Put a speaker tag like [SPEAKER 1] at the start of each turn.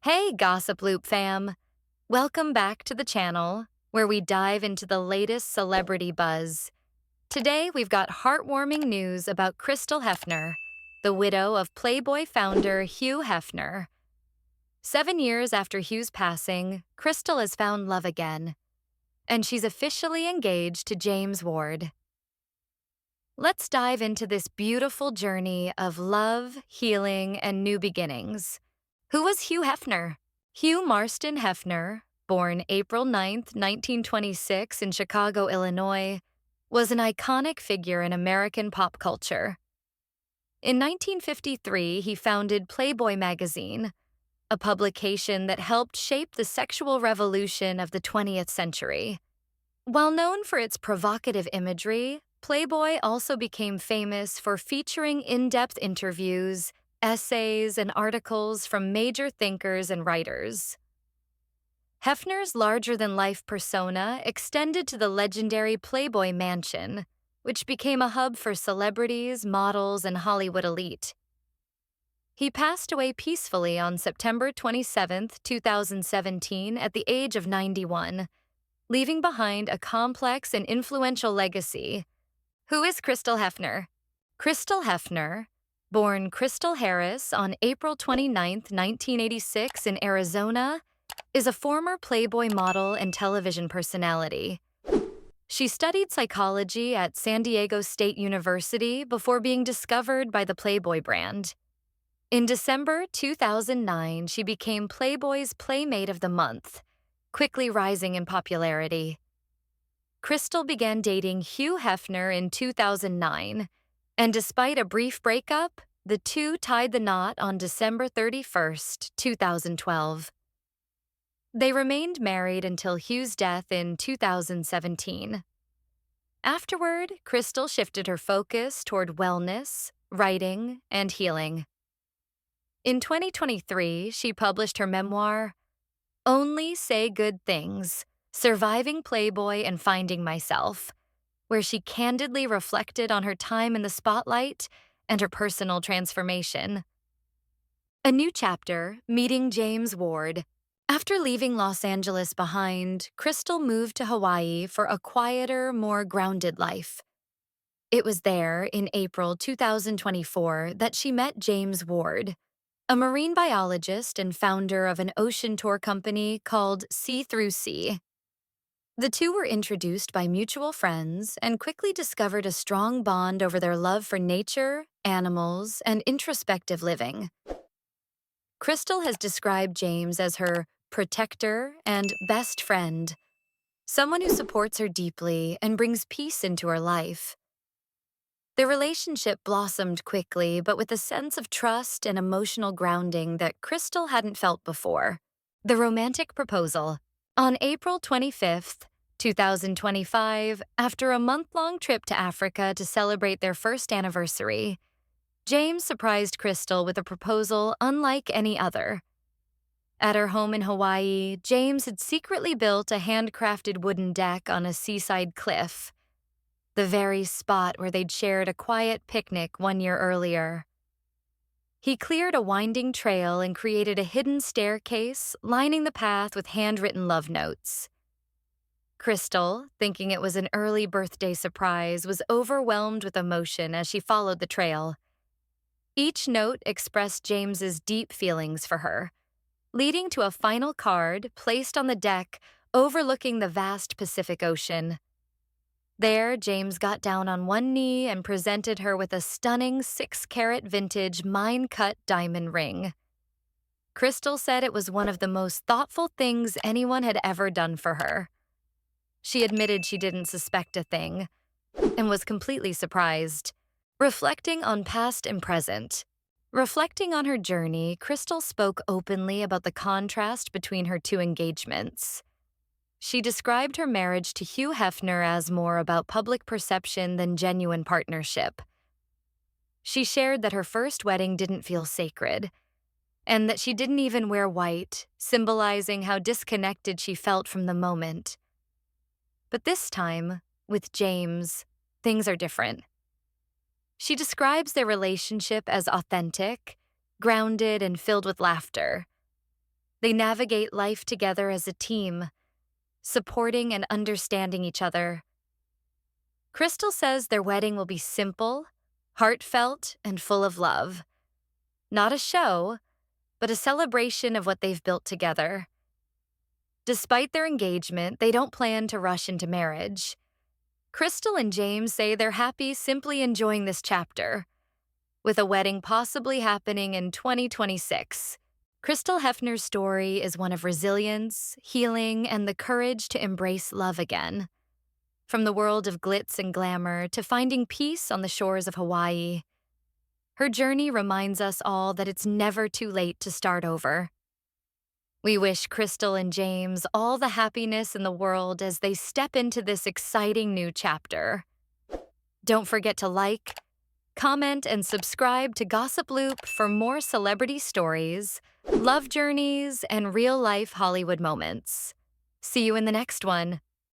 [SPEAKER 1] Hey, Gossip Loop fam! Welcome back to the channel, where we dive into the latest celebrity buzz. Today, we've got heartwarming news about Crystal Hefner, the widow of Playboy founder Hugh Hefner. 7 years after Hugh's passing, Crystal has found love again, and she's officially engaged to James Ward. Let's dive into this beautiful journey of love, healing, and new beginnings. Who was Hugh Hefner? Hugh Marston Hefner, born April 9, 1926 in Chicago, Illinois, was an iconic figure in American pop culture. In 1953, he founded Playboy Magazine, a publication that helped shape the sexual revolution of the 20th century. While known for its provocative imagery, Playboy also became famous for featuring in-depth interviews, essays, and articles from major thinkers and writers. Hefner's larger-than-life persona extended to the legendary Playboy Mansion, which became a hub for celebrities, models, and Hollywood elite. He passed away peacefully on September 27, 2017, at the age of 91, leaving behind a complex and influential legacy. Who is Crystal Hefner? Crystal Hefner, born Crystal Harris on April 29, 1986 in Arizona, is a former Playboy model and television personality. She studied psychology at San Diego State University before being discovered by the Playboy brand. In December 2009, she became Playboy's Playmate of the Month, quickly rising in popularity. Crystal began dating Hugh Hefner in 2009, and despite a brief breakup, the two tied the knot on December 31, 2012. They remained married until Hugh's death in 2017. Afterward, Crystal shifted her focus toward wellness, writing, and healing. In 2023, she published her memoir, Only Say Good Things: Surviving Playboy and Finding Myself, where she candidly reflected on her time in the spotlight and her personal transformation. A new chapter, Meeting James Ward. After leaving Los Angeles behind, Crystal moved to Hawaii for a quieter, more grounded life. It was there, in April 2024, that she met James Ward, a marine biologist and founder of an ocean tour company called Sea Through Sea. The two were introduced by mutual friends and quickly discovered a strong bond over their love for nature, animals, and introspective living. Crystal has described James as her protector and best friend, someone who supports her deeply and brings peace into her life. Their relationship blossomed quickly, but with a sense of trust and emotional grounding that Crystal hadn't felt before. The romantic proposal. On April 25, 2025, after a month-long trip to Africa to celebrate their first anniversary, James surprised Crystal with a proposal unlike any other. At her home in Hawaii, James had secretly built a handcrafted wooden deck on a seaside cliff, the very spot where they'd shared a quiet picnic 1 year earlier. He cleared a winding trail and created a hidden staircase, lining the path with handwritten love notes. Crystal, thinking it was an early birthday surprise, was overwhelmed with emotion as she followed the trail. Each note expressed James's deep feelings for her, leading to a final card placed on the deck overlooking the vast Pacific Ocean. There, James got down on one knee and presented her with a stunning 6-carat vintage mine-cut diamond ring. Crystal said it was one of the most thoughtful things anyone had ever done for her. She admitted she didn't suspect a thing and was completely surprised. Reflecting on past and present. Reflecting on her journey, Crystal spoke openly about the contrast between her two engagements. She described her marriage to Hugh Hefner as more about public perception than genuine partnership. She shared that her first wedding didn't feel sacred, and that she didn't even wear white, symbolizing how disconnected she felt from the moment. But this time, with James, things are different. She describes their relationship as authentic, grounded, and filled with laughter. They navigate life together as a team, supporting and understanding each other. Crystal says their wedding will be simple, heartfelt, and full of love. Not a show, but a celebration of what they've built together. Despite their engagement, they don't plan to rush into marriage. Crystal and James say they're happy simply enjoying this chapter, with a wedding possibly happening in 2026. Crystal Hefner's story is one of resilience, healing, and the courage to embrace love again. From the world of glitz and glamour to finding peace on the shores of Hawaii, her journey reminds us all that it's never too late to start over. We wish Crystal and James all the happiness in the world as they step into this exciting new chapter. Don't forget to like, comment, and subscribe to Gossip Loop for more celebrity stories, love journeys, and real-life Hollywood moments. See you in the next one.